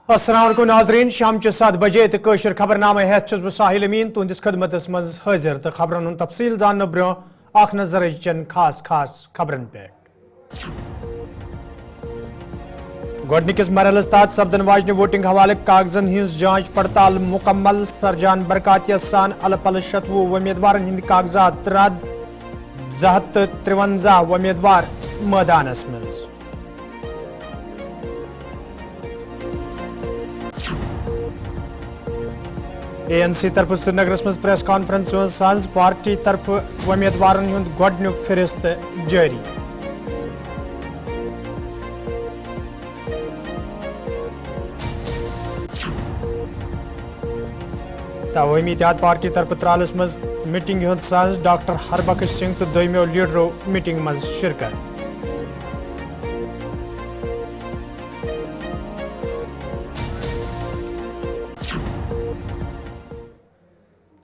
अस्सलाम वालेकुम नाज़रीन, शाम 7 बजे तो कशर खबरनामे हेत छुस बह साहिल अमीन तुंदिस खदमतस मज हाजिर तो खबरन हुंद तफसील जानने ब्रो आख नजर चन खास खबरन पे गोडनिकिस मरहलस तहत सपदन वाजन वोटिंग हवाले कागजन हिंस जांच पड़ताल मुकम्मल सरजान बरकातिया सान अलपल 60 उम्मीदवारन हिंद कागजात रद्द 253 उम्मीदवार मैदानस मज ANC तरफ श्रीनगरस मज प्रेस कॉन्फ्रेंस साज पार्टी तरफ उम्मीदवारन हुंद गोडनुक फिरिस्त जारी तवामी इत्तेहाद पार्टी तरफ त्रालस मज मीटिंग हुंद साज डॉक्टर हरबख्श सिंह तो दोयमो लीडरो मीटिंग मज शिरकत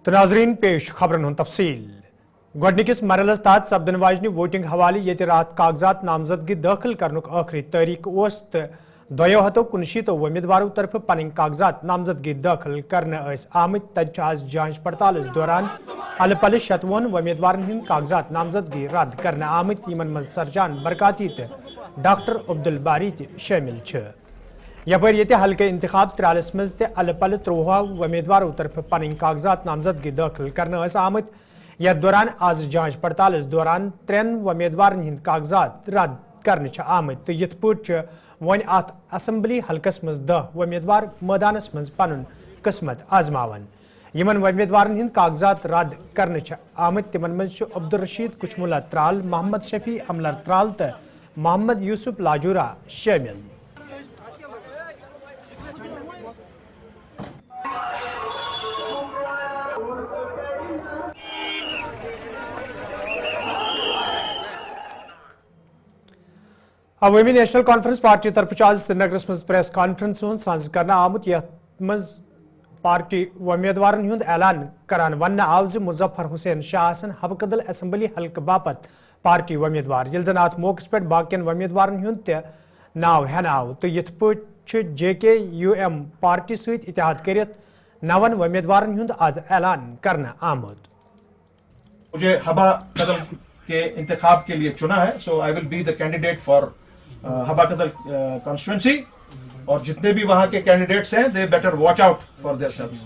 तो नाजरीन पेश खबरन हुंद तफसील गोडनिकिस मरहलस तहत सपदन वाजन वोटिंग हवाले ये रात कागजात नामजदगी दाखिल करनुक आखिरी तारीख ओस तो 219 उम्मीदवारों तरफ पन कागजात नामजदगी दाखिल करने आमत तज आज जांच पड़ताल दौरान अलपल 60 उम्मीदवारन हिंद कागजात नामजदगी रद्द करने आमत यमन मज सरजान बरकाती तो डॉक्टर अब्दुल बारी शामिल यपर ये हल्के इंतखाब त्रालस मज अलपल 13 उम्मीदवारों तरफ पन कागजात नामजदगी दाखिल करने आमत यथ दौरान आज जांच पड़ताल दौरान 3 उम्मीदवारन हिंद कागजात रद्द करने आमत तो यथ पट वन अत असम्बली हल्कस मज 10 उम्मीदवार मैदानस मज पन किस्मत आजमावन यमन उम्मीदवारन हिंद कागजात रद्द करने आमत तिमन मज अब्दुल रशीद कुशमुल्ला त्राल मोहम्मद शफी अमलर त्राल तो मोहम्मद यूसुफ लाजूरा शामिल अवामी नेशनल कॉन्फ्रेंस पार्टी तरफ आज श्रीनगरस मज प्रेस कॉन्फ्रेंस सांस करना आमुत यथ मज पार्टी उम्मीदवारन हुंद ऐलान करान वन आव मुजफ्फर हुसैन शाह हबकदल असम्बली हल्क बापत पार्टी उम्मीदवार ये जन अत मौके पे बाकियन उम्मीदवारन हुंद नाव हेन आव तो यथ पे JKUM पार्टी सहित इत्तेहाद करित 9 उम्मीदवारन हुंद आज ऐलान करना आमद मुझे हबा कदल के इंतखाब के लिए चुना है so I will be the candidate for Habba Kadal constituency और जितने भी वहां के कैंडिडेट्स हैं they better watch out for their selves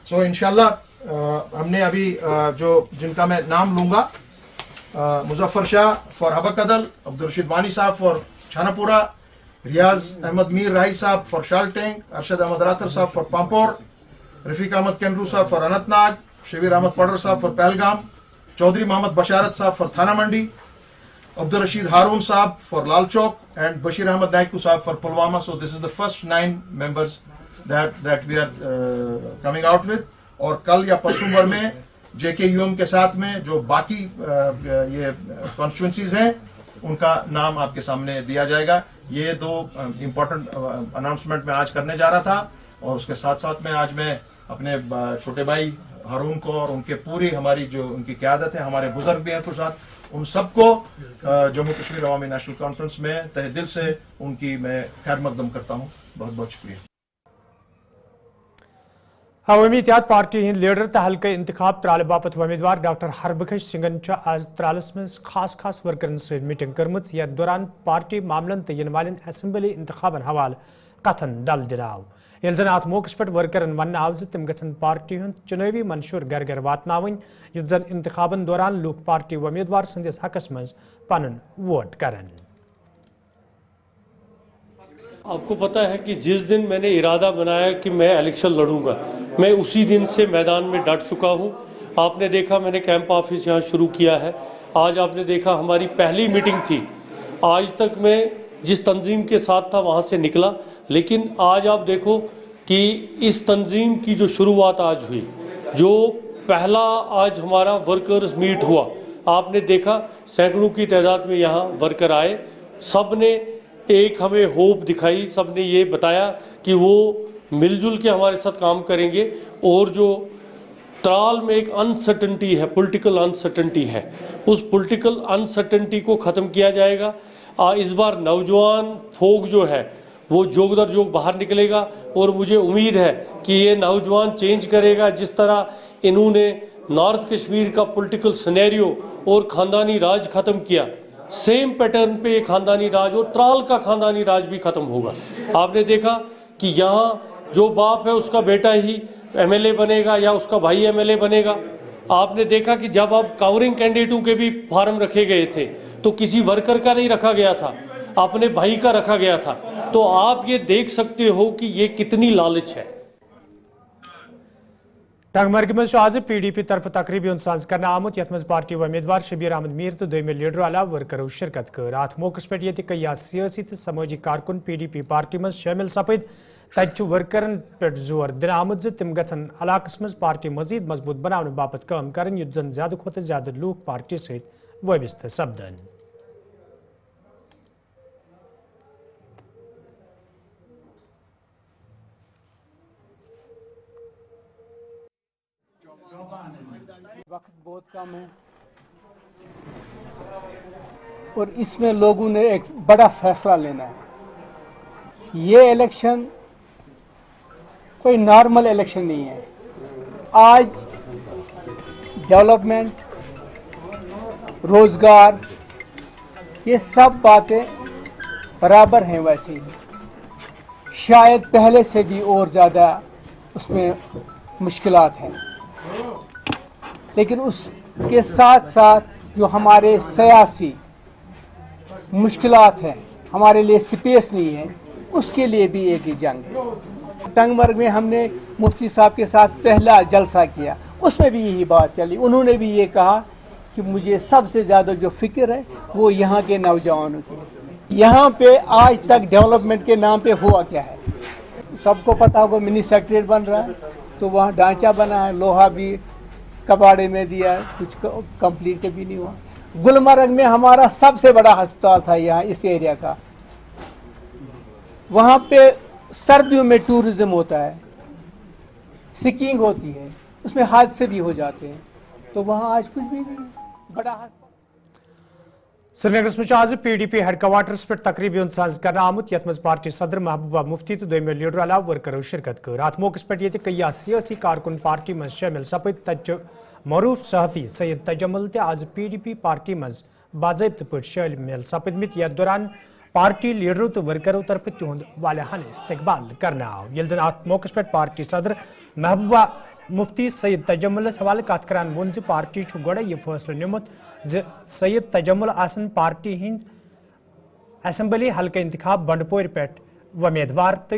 so इंशाल्लाह हमने अभी जो जिनका मैं नाम लूंगा Muzaffar Shah for Habba Kadal Abdul Rashid Wani sahab for Chanapora Riyaz Ahmad Mir Rahi sahab for Shalteng Arshad Ahmad Rather sahab for Pampore Rafiq Ahmad Kenroo sahab for Anantnag Shabir Ahmad Fadar sahab for Pahalgam Chaudhry Mohammad Basharat sahab for Thana Mandi Abdul Rashid Haroon sahab for Lal Chowk and Bashir Ahmad Naikoo sahab for Pulwama so this is the first 9 members that we are coming out with और कल या परसों भर में JKUM के साथ में जो बाकी ये कॉन्स्टिट्यूंसीज हैं उनका नाम आपके सामने दिया जाएगा। ये 2 इम्पोर्टेंट अनाउंसमेंट मैं आज करने जा रहा था और उसके साथ साथ में आज मैं अपने छोटे भाई हारून को और उनके पूरी हमारी जो उनकी क़यादत है हमारे बुजुर्ग भी हैं कुछ साथ उन सबको जम्मू कश्मीर अवामी नेशनल कॉन्फ्रेंस में तहे दिल से उनकी मैं खैर मकदम करता हूँ। बहुत बहुत शुक्रिया। अवामी इत्तेहाद पार्टी हिंद लीडर तो हल्के इंतखाब त्राल बापत उम्मीदवार डॉक्टर हरबख्श सिंगन आज त्रालस मज खास वर्करन से मीटिंग करमत यथ दौरान पार्टी मामलन तो इन वाले असम्बली इंतखाबन हवाल कथन डल दिलाव ये जन अत मौके पे वर्करन वन आव तम गन पार्टी हुंद चुनावी मंशूर घर घर वातनावन युत जन इंतखाबन दौरान लूक पार्टी उम्मीदवार संदिस हकस मज पन वोट करन। आपको पता है कि जिस दिन मैंने इरादा बनाया कि मैं इलेक्शन लड़ूंगा मैं उसी दिन से मैदान में डट चुका हूं। आपने देखा मैंने कैंप ऑफिस यहाँ शुरू किया है। आज आपने देखा हमारी पहली मीटिंग थी। आज तक मैं जिस तंजीम के साथ था वहाँ से निकला लेकिन आज आप देखो कि इस तंजीम की जो शुरुआत आज हुई जो पहला आज हमारा वर्कर्स मीट हुआ आपने देखा सैकड़ों की तादाद में यहाँ वर्कर आए सब ने एक हमें होप दिखाई सब ने ये बताया कि वो मिलजुल के हमारे साथ काम करेंगे और जो त्राल में एक अनसर्टेनिटी है पॉलिटिकल अनसर्टेनिटी है उस पॉलिटिकल अनसर्टेनिटी को ख़त्म किया जाएगा। इस बार नौजवान फोक जो है वो जोग दर जोग बाहर निकलेगा और मुझे उम्मीद है कि ये नौजवान चेंज करेगा। जिस तरह इन्होंने नॉर्थ कश्मीर का पॉलिटिकल सिनेरियो और ख़ानदानी राज ख़त्म किया, सेम पैटर्न पे ख़ानदानी राज और त्राल का ख़ानदानी राज भी ख़त्म होगा। आपने देखा कि यहाँ जो बाप है उसका बेटा ही एमएलए बनेगा या उसका भाई एमएलए बनेगा। आपने देखा कि जब अब कवरिंग कैंडिडेटों के भी फार्म रखे गए थे तो किसी वर्कर का नहीं रखा गया था, अपने भाई का रखा गया था। तो आप ये देख सकते हो कि ये कितनी लालच है। टंगमर्ग में आज PDP तरफ तकरीबन साज करना आमुत यथ मज पार्टी उम्मीदवार शबीर अहमद मीर तो दोम लीडर अलाव वर्करों शिरकत कर। अत मौके पे ये कई सियासी तो समाजी कारकुन PDP पार्टी मज शामिल सपद। तत वर्करन पे जोर दिन आमुत तम गन इलाकस मज पार्टी मजीद मजबूत बनाने बापत काम कर युत जन ज्यादा खुद ज्यादा लूक पार्टी सहित वाबस्त सपदन। वक्त बहुत कम है और इसमें लोगों ने एक बड़ा फैसला लेना है। ये इलेक्शन कोई नॉर्मल इलेक्शन नहीं है। आज डेवलपमेंट, रोजगार, ये सब बातें बराबर हैं। वैसे ही शायद पहले से भी और ज़्यादा उसमें मुश्किलात हैं, लेकिन उसके साथ साथ जो हमारे सियासी मुश्किलात हैं, हमारे लिए स्पेस नहीं है, उसके लिए भी एक ही जंग है। टंगमर्ग में हमने मुफ्ती साहब के साथ पहला जलसा किया, उसमें भी यही बात चली। उन्होंने भी ये कहा कि मुझे सबसे ज़्यादा जो फिक्र है वो यहाँ के नौजवानों की। यहाँ पे आज तक डेवलपमेंट के नाम पे हुआ क्या है, सबको पता होगा। मिनी सेक्रेटरीट बन रहा है तो वहाँ ढांचा बना है, लोहा भी कबाड़े में दिया है, कुछ कंप्लीट भी नहीं हुआ। गुलमर्ग में हमारा सबसे बड़ा अस्पताल था यहाँ इस एरिया का, वहाँ पे सर्दियों में टूरिज्म होता है, स्कीइंग होती है, उसमें हादसे भी हो जाते हैं, तो वहाँ आज कुछ भी नहीं है। बड़ा अस्पताल श्रीनगर में आज PDP हेडक्वार्टर्स पे तकरीबन साज कर आमुत यथ मज पार्टी सदर महबूबा मुफ्ती तो दोम लीडर अलाव वर्करों शिरकत कर। अत मौके पे ये कई सियासी कारकुन पार्टी मज शामिल सपद। तत मरूफ सहाफ़ी सैयद तजम्मुल आज PDP पार्टी मज बाज़ाब्त पे शामिल सपदमित। यथ दौरान पार्टी लीडरों तो वर्करों तरफ तिहुंद वालिहाना इस्तकबाल करना आव। ये जन अत मौके पे पार्टी सदर महबूबा मुफ्ती सैयद तजम्मुलस हवाले कत करान वोन पार्टी गोड़े यह फैसला निमुत सैयद तजम्मुल आसन पार्टी हिंद असम्बली हल्का इंतखाब बंडपोर पे उम्मीदवार तो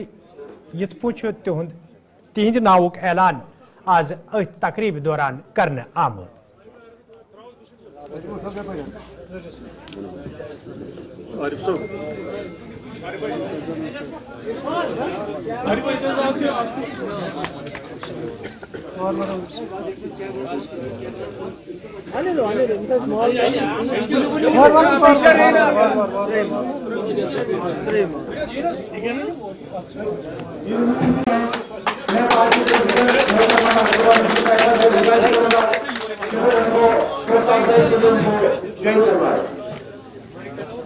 यथ पू तिहंद नावुक ऐलान आज तकरीब दौरान करने आमुत।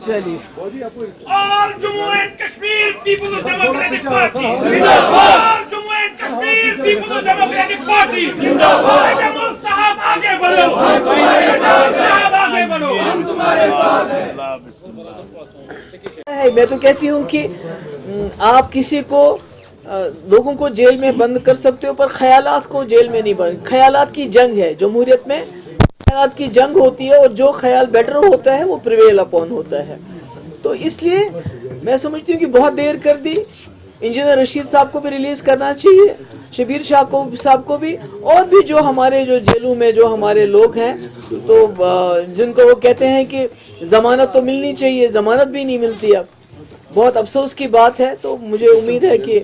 चलिए और Jammu and Kashmir peoples democratic party जिंदाबाद, Jammu and Kashmir peoples democratic party जिंदाबाद। तजम्मुल साहब आगे बढ़ो, साहब आगे बढ़ो, हम तुम्हारे साथ हैं। मैं तो कहती हूँ कि आप किसी को लोगों को जेल में बंद कर सकते हो, पर ख्यालात को जेल में नहीं बंद। ख्यालात की जंग है जमहूरियत में, ख्यालात की जंग होती है और जो ख्याल बेटर होता है वो प्रिवेल अपॉन होता है। तो इसलिए मैं समझती हूँ कि बहुत देर कर दी। इंजीनियर रशीद साहब को भी रिलीज करना चाहिए, शबीर शाह को साहब को भी, और भी जो हमारे जो जेलों में जो हमारे लोग हैं तो जिनको वो कहते हैं कि जमानत तो मिलनी चाहिए, जमानत भी नहीं मिलती। अब बहुत अफसोस की बात है। तो मुझे उम्मीद है कि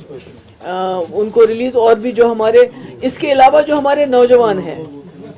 उनको रिलीज, और भी जो हमारे इसके अलावा जो हमारे नौजवान हैं,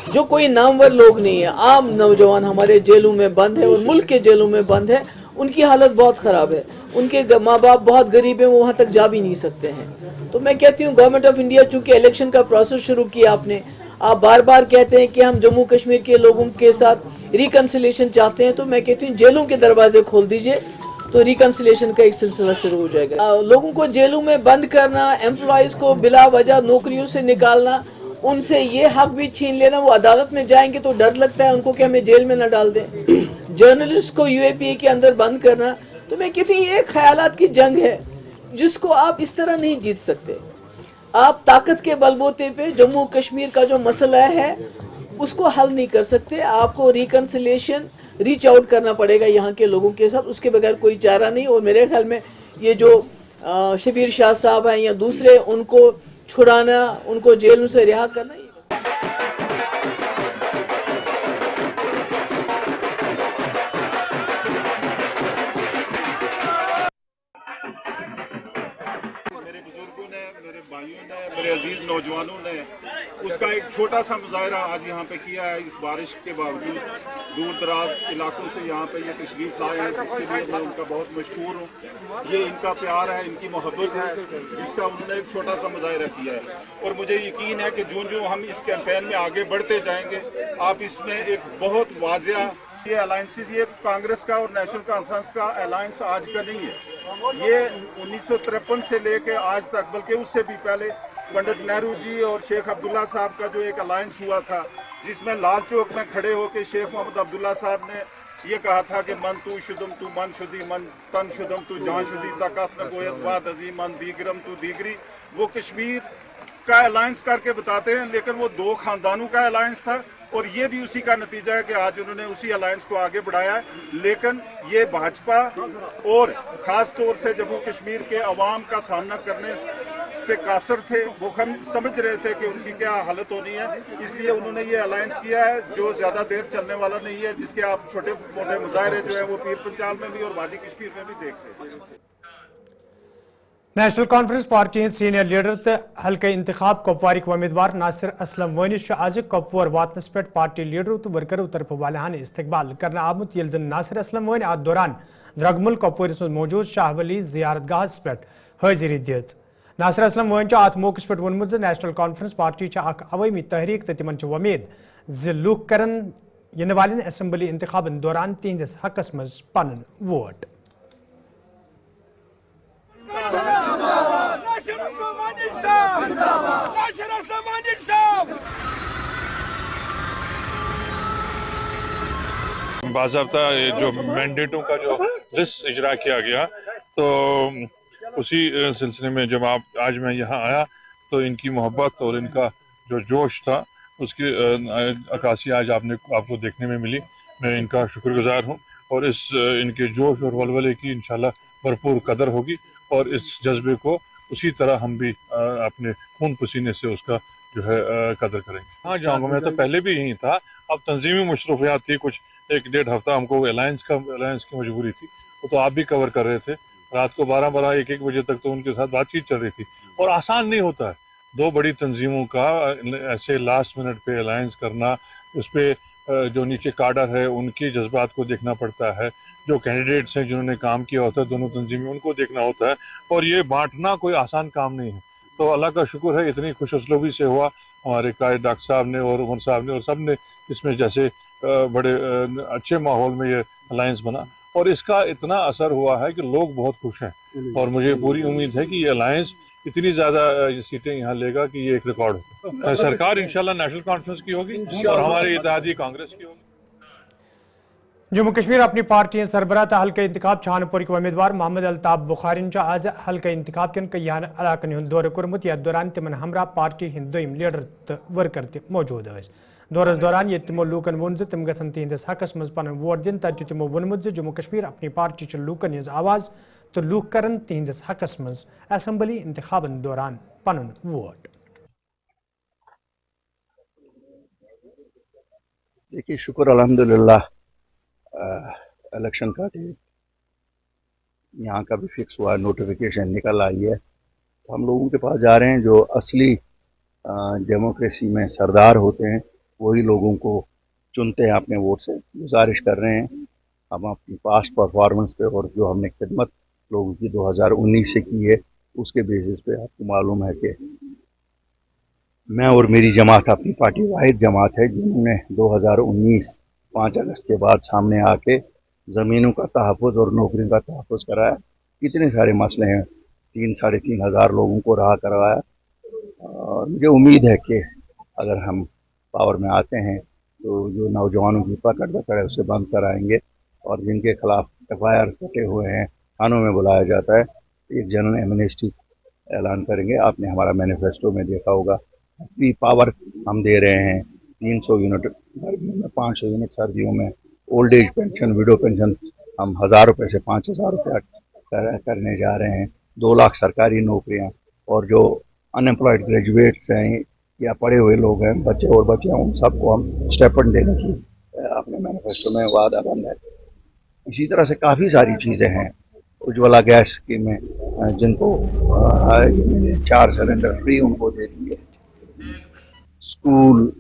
जो कोई नामवर लोग नहीं है, आम नौजवान हमारे जेलों में बंद है और मुल्क के जेलों में बंद है, उनकी हालत बहुत ख़राब है। उनके माँ बाप बहुत गरीब हैं, वो वहाँ तक जा भी नहीं सकते हैं। तो मैं कहती हूँ गवर्नमेंट ऑफ इंडिया चूँकि इलेक्शन का प्रोसेस शुरू किया आपने, आप बार बार कहते हैं कि हम जम्मू कश्मीर के लोगों के साथ रिकन्सिलेशन चाहते हैं, तो मैं कहती हूँ जेलों के दरवाजे खोल दीजिए तो रिकन्सिलेशन का एक सिलसिला शुरू हो जाएगा। लोगों को जेलों में बंद करना, एम्प्लॉयज को बिला वजह नौकरियों से निकालना, उनसे ये हक भी छीन लेना, वो अदालत में जाएंगे तो डर लगता है उनको कि हमें जेल में न डाल दें। जर्नलिस्ट को यूएपीए के अंदर बंद करना, तो मैं कहती हूँ ये ख्यालात की जंग है जिसको आप इस तरह नहीं जीत सकते। आप ताकत के बलबूते पे जम्मू कश्मीर का जो मसला है उसको हल नहीं कर सकते। आपको रिकन्सिलेशन, रीच आउट करना पड़ेगा यहाँ के लोगों के साथ, उसके बगैर कोई चारा नहीं। और मेरे ख्याल में ये जो शबीर शाह साहब हैं या दूसरे, उनको छुड़ाना, उनको जेलों से रिहा करना, मेरे बुजुर्गों ने, मेरे भाइयों ने, मेरे अजीज नौजवानों ने उसका एक छोटा सा मुजाहरा आज यहाँ पे किया है। इस बारिश के बावजूद दूर दराज इलाकों से यहाँ पे ये तशरीफ लाए हैं, इसके लिए मैं उनका बहुत मशहूर हूँ। ये इनका प्यार है, इनकी मोहब्बत है, जिसका उन्होंने एक छोटा सा मुजाहरा किया है। और मुझे यकीन है कि जो हम इस कैंपेन में आगे बढ़ते जाएंगे, आप इसमें एक बहुत वाज़ेह ये अलायंसेस, ये कांग्रेस का और नेशनल कॉन्फ्रेंस का अलायंस आज का नहीं है। ये 1953 से लेके आज तक, बल्कि उससे भी पहले पंडित नेहरू जी और शेख अब्दुल्ला साहब का जो एक अलायंस हुआ था, जिसमें लाल चौक में खड़े होकर शेख मोहम्मद अब्दुल्ला साहब ने ये कहा था कि मन तू शुदम तू मन शुदी, मन तन शुदम तू जान शुदी, तकस न गोयत बात अजी मन दीगरम तू दीगरी। वो कश्मीर का अलायंस करके बताते हैं, लेकिन वो दो खानदानों का अलायंस था और ये भी उसी का नतीजा है कि आज उन्होंने उसी अलायंस को आगे बढ़ाया है। लेकिन ये भाजपा और ख़ास तौर से जम्मू कश्मीर के अवाम का सामना करने से कासर थे। वो हम समझ रहे थे कि उनकी क्या हालत होनी है, इसलिए उन्होंने ये अलायंस किया है जो ज़्यादा देर चलने वाला नहीं है, जिसके आप छोटे मोटे मुजाहरे जो है वो पीर पंचाल में भी और वादी कश्मीर में भी देखते हैं। National conference party senior leader तो हल्के इंतखाब कुपवारिक उम्मीदवार नासिर असलम वनिश आज कुपवार वातनस पे पार्टी लीडरों तो वर्करों तरफ वालहाना इस्तकबाल करना आमुत यिल जन नासिर असलम वन अत दौरान द्रगमुल कुपवारिस में मौजूद शाह वली जियारतगाहस पे हाजिरी दिज। नासिर असलम वन अत मौके पे वोनमुत नेशनल कॉन्फ्रेंस पार्टी अवामी तहरीक तो तिमन उम्मीद लूख करन इन वाले असम्बली इंतखाबन दौरान तिहंदिस हकस मज पन वोट। बाज़ाब्ता जो मैंडेटों का जो लिस्ट इजरा किया गया, तो उसी सिलसिले में जब आज मैं यहाँ आया तो इनकी मोहब्बत और इनका जो जोश था उसकी अक्कासी आज आपको देखने में मिली। मैं इनका शुक्रगुजार हूँ और इस इनके जोश और वलवले की इंशाल्लाह भरपूर कदर होगी और इस जज्बे को उसी तरह हम भी अपने खून पसीने से उसका जो है कदर करेंगे। हाँ जाऊँगा, मैं तो पहले भी यहीं था, अब तंजीमी मशरूफियात थी कुछ, एक डेढ़ हफ्ता हमको अलायंस की मजबूरी थी, वो तो आप भी कवर कर रहे थे। रात को 12-1 बजे तक तो उनके साथ बातचीत चल रही थी और आसान नहीं होता है दो बड़ी तंजीमों का ऐसे लास्ट मिनट पे अलायंस करना। उस पर जो नीचे काडर है उनके जज्बात को देखना पड़ता है, जो कैंडिडेट्स हैं जिन्होंने काम किया होता है दोनों तंजीमें उनको देखना होता है, और ये बांटना कोई आसान काम नहीं है। तो अल्लाह का शुक्र है इतनी खुशअस्लूबी से हुआ, हमारे कायद डॉक्टर साहब ने और उमर साहब ने और सब ने इसमें जैसे बड़े अच्छे माहौल में ये अलायंस बना और इसका इतना असर हुआ है कि लोग बहुत खुश हैं और मुझे पूरी उम्मीद है कि ये अलायंस इतनी ज़्यादा सीटें यहाँ लेगा कि ये एक रिकॉर्ड होगा। सरकार इंशाल्लाह नेशनल कॉन्फ्रेंस की होगी और हमारी इत्तेहादी कांग्रेस की होगी। जम्मू कश्मीर अपनी पार्टी सरबराह हल्के इंतखाब छानपुर उम्मीदवार मोहम्मद अल्ताफ बुखारिन आज हल्के इंतखाब कन कईयान इलाकन हुंद दौर कोरमुत, यथ दौरान तिमन हमरा पार्टी हिंद दोयम लीडर तो वर्कर ति मौजूद स। दौरस दौरान ये तिमो लूकन वोन तिम गसन तिहंदिस हकस मज पन वोट दिन, तत तिमो वोनमुत जम्मू कश्मीर अपनी पार्टी लूकन हज आवाज तो लूक करन तिहंदिस हकस मज असम्बली इंतखाबन दौरान पन वोट। देखिए शुक्र अल्हम्दुलिल्लाह इलेक्शन का डेट यहाँ का भी फिक्स हुआ, नोटिफिकेशन निकल आई है, तो हम लोगों के पास जा रहे हैं। जो असली डेमोक्रेसी में सरदार होते हैं वही लोगों को चुनते हैं अपने वोट से। गुजारिश कर रहे हैं हम अपनी पास्ट परफॉर्मेंस पे और जो हमने खिदमत लोगों की 2019 से की है उसके बेसिस पे आपको मालूम है कि मैं और मेरी जमात अपनी पार्टी वाहिद जमात है जिन्होंने 2019 5 अगस्त के बाद सामने आके ज़मीनों का तहफ़्फ़ुज़ और नौकरियों का तहफ़्फ़ुज़ कराया। इतने सारे मसले हैं, 3-3.5 लोगों को रहा करवाया। और मुझे उम्मीद है कि अगर हम पावर में आते हैं तो जो नौजवानों की पकड़ है उसे बंद कराएंगे, और जिनके खिलाफ FIR कटे हुए हैं थानों में बुलाया जाता है, एक जनरल एमनेस्टी ऐलान करेंगे। आपने हमारा मैनिफेस्टो में देखा होगा, फ्री पावर हम दे रहे हैं। 300 यूनिट गर्मियों में, 500 यूनिट सर्दियों में, old age pension, window pension हम 1000 रुपये से 5000 रुपया करने जा रहे हैं। 2 लाख सरकारी नौकरियां, और जो अनएम्प्लॉयड ग्रेजुएट्स हैं या पढ़े हुए लोग हैं, बच्चे और बच्चे हैं, उन सबको हम स्टेपन देने की अपने मैनिफेस्टो में वादा बंद है। इसी तरह से काफ़ी सारी चीज़ें हैं। उज्ज्वला गैस स्कीम में जिनको 4 सिलेंडर फ्री उनको दे दिए। School,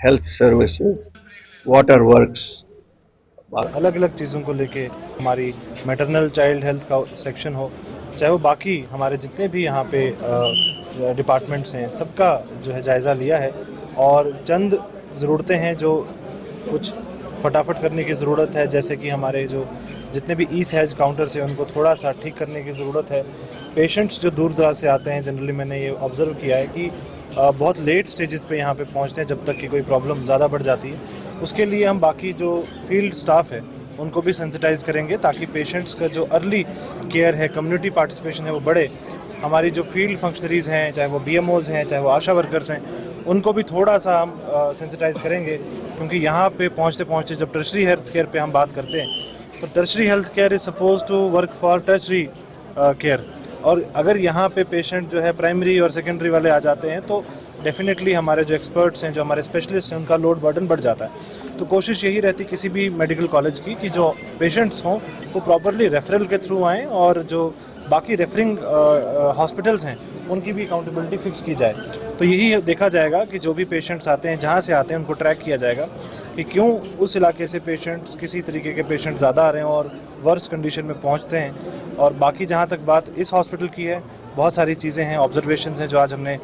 health services, water works, अलग अलग चीज़ों को लेके हमारी मैटरनल चाइल्ड हेल्थ का सेक्शन हो, चाहे वो बाकी हमारे जितने भी यहाँ पे डिपार्टमेंट्स हैं, सबका जो है जायज़ा लिया है। और चंद ज़रूरतें हैं जो कुछ फटाफट करने की ज़रूरत है, जैसे कि हमारे जो जितने भी ई-सहज काउंटर्स हैं उनको थोड़ा सा ठीक करने की ज़रूरत है। पेशेंट्स जो दूर दराज से आते हैं, जनरली मैंने ये ऑब्ज़र्व किया है कि बहुत लेट स्टेजेस पे यहाँ पे पहुँचते हैं, जब तक कि कोई प्रॉब्लम ज़्यादा बढ़ जाती है। उसके लिए हम बाकी जो फील्ड स्टाफ है उनको भी सेंसिटाइज़ करेंगे, ताकि पेशेंट्स का जो अर्ली केयर है, कम्युनिटी पार्टिसिपेशन है, वो बढ़े। हमारी जो फील्ड फंक्शनरीज़ हैं, चाहे वो BMOs हैं, चाहे वो आशा वर्कर्स हैं, उनको भी थोड़ा सा हम सेंसिटाइज़ करेंगे, क्योंकि यहाँ पे पहुँचते पहुँचते जब टर्शरी हेल्थ केयर पे हम बात करते हैं, तो tertiary health care is suppose to work for tertiary care. और अगर यहाँ पे पेशेंट जो है प्राइमरी और सेकेंडरी वाले आ जाते हैं, तो डेफिनेटली हमारे जो एक्सपर्ट्स हैं, जो हमारे स्पेशलिस्ट हैं, उनका लोड बर्डन बढ़ जाता है। तो कोशिश यही रहती किसी भी मेडिकल कॉलेज की कि जो पेशेंट्स हों वो प्रॉपरली रेफरल के थ्रू आएँ, और जो बाकी रेफरिंग हॉस्पिटल्स हैं उनकी भी अकाउंटेबिलिटी फिक्स की जाए। तो यही देखा जाएगा कि जो भी पेशेंट्स आते हैं, जहाँ से आते हैं, उनको ट्रैक किया जाएगा कि क्यों उस इलाके से पेशेंट्स, किसी तरीके के पेशेंट ज़्यादा आ रहे हैं और वर्स कंडीशन में पहुँचते हैं। और बाकी जहाँ तक बात इस हॉस्पिटल की है, बहुत सारी चीज़ें हैं, ऑब्जर्वेशंस हैं जो आज हमने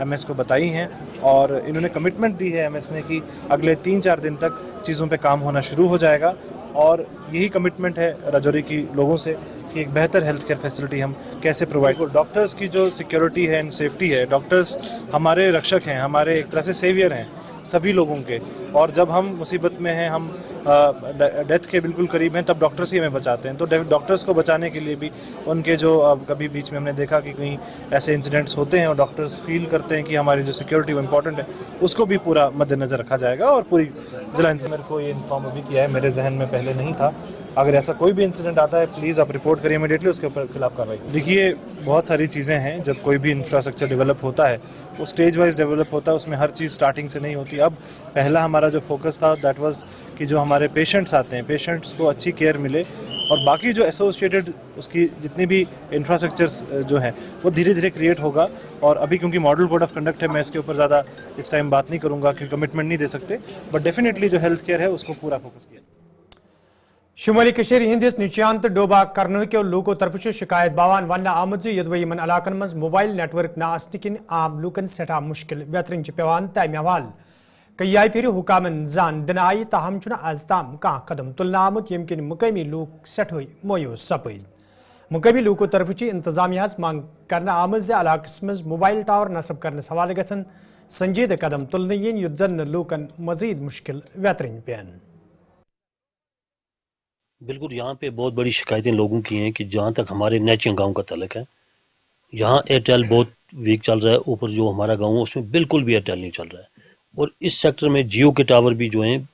MS को बताई हैं, और इन्होंने कमिटमेंट दी है MS ने कि अगले 3-4 दिन तक चीज़ों पे काम होना शुरू हो जाएगा। और यही कमिटमेंट है राजौरी की लोगों से कि एक बेहतर हेल्थ केयर फैसिलिटी हम कैसे प्रोवाइड करें। डॉक्टर्स की जो सिक्योरिटी है एंड सेफ्टी है, डॉक्टर्स हमारे रक्षक हैं, हमारे एक तरह से सेवियर हैं सभी लोगों के। और जब हम मुसीबत में हैं, हम डेथ के बिल्कुल करीब हैं, तब डॉक्टर्स ही हमें बचाते हैं। तो डॉक्टर्स को बचाने के लिए भी उनके जो कभी बीच में हमने देखा कि कहीं ऐसे इंसिडेंट्स होते हैं और डॉक्टर्स फील करते हैं कि हमारी जो सिक्योरिटी वो इम्पोर्टेंट है, उसको भी पूरा मद्देनज़र रखा जाएगा। और पूरी जिला इंतज़ामिया को ये इन्फॉर्म अभी किया है, मेरे जहन में पहले नहीं था। अगर ऐसा कोई भी इंसिडेंट आता है, प्लीज़ आप रिपोर्ट करिए इमीडिएटली, उसके ऊपर खिलाफ कार्रवाई। देखिए, बहुत सारी चीज़ें हैं, जब कोई भी इंफ्रास्ट्रक्चर डेवलप होता है वो स्टेज वाइज डेवलप होता है, उसमें हर चीज़ स्टार्टिंग से नहीं होती। अब पहला हमारा जो फोकस था दैट वाज कि जो हमारे पेशेंट्स आते हैं, पेशेंट्स को अच्छी केयर मिले, और बाकी जो एसोसिएटेड उसकी जितनी भी इंफ्रास्ट्रक्चर्स जो है वो धीरे धीरे क्रिएट होगा। और अभी क्योंकि मॉडल कोड ऑफ कंडक्ट है, मैं इसके ऊपर ज़्यादा इस टाइम बात नहीं करूँगा क्योंकि कमिटमेंट नहीं दे सकते, बट डेफिनेटली जो हेल्थ केयर है उसको पूरा फोकस किया। शुमाली कशेर हिंदिस निचांत डोबा करने के लोगों तरफ शिकायत बावान वन आमद यदन इलाकन मज मोबाइल नेटवर्क न आसने किन आम लूकन सठा मुश्किल बेहतरीन पेवान तमि हवाल कई फिर हुकामन जान दिन आई ताहम आज ताम कह कदम तुलना आमुत यम किन मुकामी लूक सठोई मोयूस सपद। मुकामी लूकों तरफ इंतजामिया मांग करना आमद इलाकस मज मोबाइल टावर नस्ब करने हवाले गन संजीद कदम तुलने yin युत जन लूकन मजीद मुश्किल बेहतरीन पेन। बिल्कुल, यहाँ पे बहुत बड़ी शिकायतें लोगों की हैं कि जहाँ तक हमारे नेचिंग गांव का तलक है, यहाँ एयरटेल बहुत वीक चल रहा है। ऊपर जो हमारा गांव है उसमें बिल्कुल भी एयरटेल नहीं चल रहा है, और इस सेक्टर में जियो के टावर भी जो हैं,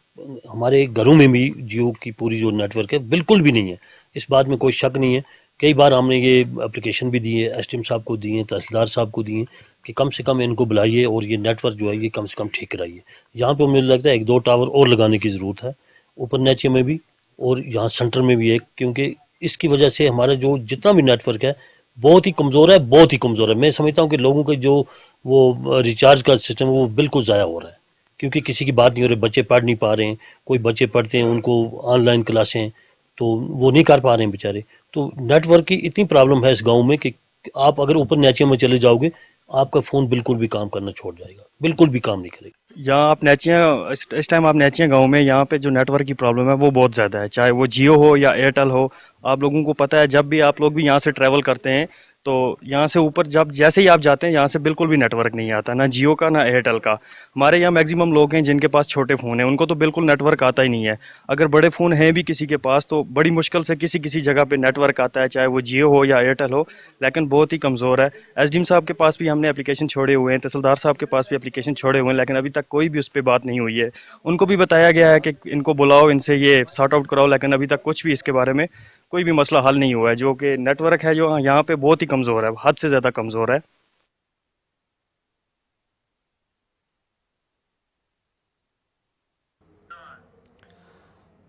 हमारे घरों में भी जियो की पूरी जो नेटवर्क है बिल्कुल भी नहीं है। इस बात में कोई शक नहीं है। कई बार हमने ये एप्लीकेशन भी दी है, SDM साहब को दी है, तहसीलदार साहब को दी है कि कम से कम इनको बुलाइए और ये नेटवर्क जो है ये कम से कम ठीक कराइए। यहाँ पर मुझे लगता है 1-2 टावर और लगाने की ज़रूरत है, ऊपर नेचे में भी और यहाँ सेंटर में भी एक, क्योंकि इसकी वजह से हमारा जो जितना भी नेटवर्क है बहुत ही कमज़ोर है, बहुत ही कमज़ोर है। मैं समझता हूँ कि लोगों के जो वो रिचार्ज का सिस्टम वो बिल्कुल ज़ाया हो रहा है, क्योंकि किसी की बात नहीं हो रही, बच्चे पढ़ नहीं पा रहे हैं, कोई बच्चे पढ़ते हैं उनको ऑनलाइन क्लासें तो वो नहीं कर पा रहे हैं बेचारे। तो नेटवर्क की इतनी प्रॉब्लम है इस गाँव में कि आप अगर ऊपर नीचे में चले जाओगे आपका फ़ोन बिल्कुल भी काम करना छोड़ जाएगा, बिल्कुल भी काम नहीं करेगा। यहाँ आप नेचिया इस टाइम आप नेचिया गांव में यहाँ पे जो नेटवर्क की प्रॉब्लम है वो बहुत ज़्यादा है, चाहे वो जियो हो या एयरटेल हो। आप लोगों को पता है जब भी आप लोग भी यहाँ से ट्रैवल करते हैं तो यहाँ से ऊपर जब जैसे ही आप जाते हैं यहाँ से बिल्कुल भी नेटवर्क नहीं आता, ना जियो का ना एयरटेल का। हमारे यहाँ मैक्सिमम लोग हैं जिनके पास छोटे फ़ोन हैं, उनको तो बिल्कुल नेटवर्क आता ही नहीं है। अगर बड़े फ़ोन हैं भी किसी के पास तो बड़ी मुश्किल से किसी किसी जगह पे नेटवर्क आता है, चाहे वो जियो हो या एयरटेल हो, लेकिन बहुत ही कमज़ोर है। एसडीएम साहब के पास भी हमने एप्लीकेशन छोड़े हुए हैं, तहसीलदार साहब के पास भी एप्लीकेशन छोड़े हुए हैं, लेकिन अभी तक कोई भी उस पर बात नहीं हुई है। उनको भी बताया गया है कि इनको बुलाओ, इनसे ये सॉर्ट आउट कराओ, लेकिन अभी तक कुछ भी इसके बारे में कोई भी मसला हल नहीं हुआ है। जो कि नेटवर्क है जो यहाँ पे बहुत ही कमज़ोर है, हद से ज़्यादा कमज़ोर है।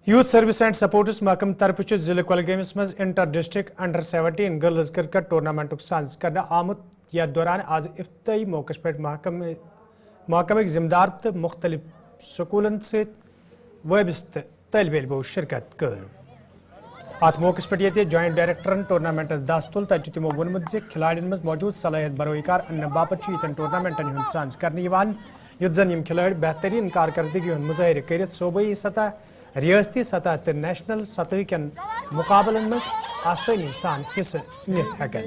यूथ सर्विस एंड सपोर्ट्स महकम तरफ जिले कुलगामस मज inter district under 17 girls cricket tournament साज कर आमुत। यथ दौरान आज इफ्ताई मौके पे महकम जिम्मेदार तो मुख्तलिफ स्कूलन से वाबस्त तलब इलमो शिरकत कर। अत मौके पे जॉइंट डायरेक्टरन टूर्नामेंट दस तुल तक तमो वोनमुत जे खिलाड़ियों मज मौजूद सलाहियत बरोकार अन्न बापत यन टूर्नामेंटन हूं साज कर युत जन यम खिलाड़ी बेहतरीन कारकर्दगी हूं मुजाहिर कर सूबाई सतह, रियासती सतह तो नेशनल सतह कन मुकाबलन मज आसानी सान हिस्सा नित हेकन।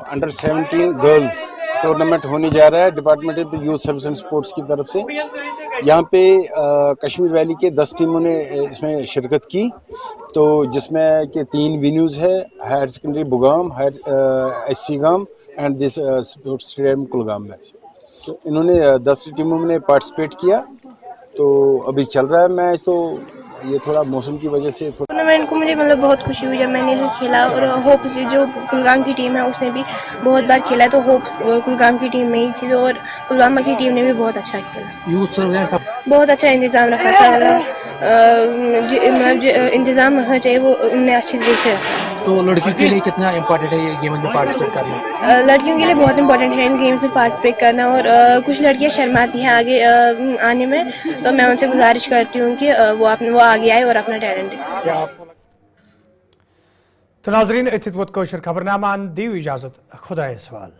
अंडर 17 गर्ल्स टूर्नामेंट होने जा रहा है department of youth service and sports की तरफ से। यहाँ पे कश्मीर वैली के 10 टीमों ने इसमें शिरकत की, तो जिसमें कि 3 वेन्यूज़ है, हायर सेकेंडरी बुगाम, हायर एससी गाम and this sports stadium Kulgam में। तो इन्होंने 10 टीमों ने पार्टिसिपेट किया। तो अभी चल रहा है मैच, तो ये थोड़ा मौसम की वजह से टूर्नामेंट को मुझे मतलब बहुत खुशी हुई जब मैंने इसे खेला। और होप्स जो कुलगाम की टीम है उसने भी बहुत बार खेला है, तो होप्स कुलगाम की टीम में ही थी और कुलगाम की टीम ने भी बहुत अच्छा खेला। बहुत अच्छा इंतज़ाम रखा था, इंतज़ाम रखना चाहिए, वो उनने अच्छी तरीके से रखा। तो लड़कियों के लिए कितना इम्पोर्टेंट है ये गेम में पार्टिसिपेट करना? लड़कियों के लिए बहुत इंपॉर्टेंट है इन गेम्स में पार्टिसिपेट करना। और कुछ लड़कियां शर्माती हैं आगे आने में, तो मैं उनसे गुजारिश करती हूँ कि वो आगे आए और अपना टैलेंट दिखाएं। तो नाज़रीन, खबरनामा दी इजाज़त, खुदा सवाल।